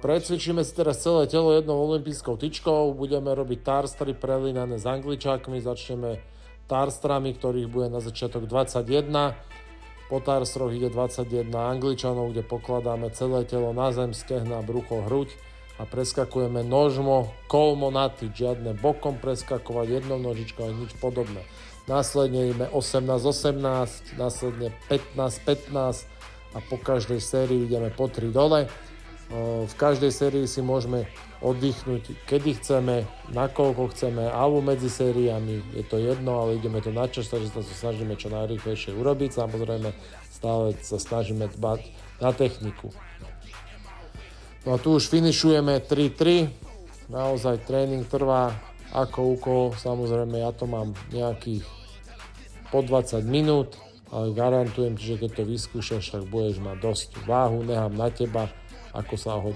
Precvičíme si teraz celé telo jednou olympijskou tyčkou, budeme robiť tarstry prelínané s angličákmi, začneme tarstrami, ktorých bude na začiatok 21, po tarstroch ide 21 angličanov, kde pokladáme celé telo na zem, stehna, brucho, hruď a preskakujeme nožmo, kolmo na tyč, žiadne bokom preskakovať jednou nožičkou a nič podobné. Následne ideme 18-18, následne 15-15 a po každej sérii ideme po 3 dole. V každej sérii si môžeme oddychnúť, kedy chceme, nakoľko chceme, alebo medzi sériami, je to jedno, ale ideme to načas, takže sa snažíme čo najrýchlejšie urobiť. Samozrejme, stále sa snažíme dbať na techniku. No a tu už finišujeme 3-3, naozaj tréning trvá ako úkol, samozrejme ja to mám nejakých po 20 minút, ale garantujem ti, že keď to vyskúšaš, tak budeš mať dosť váhu, nechám na teba, ako sa ho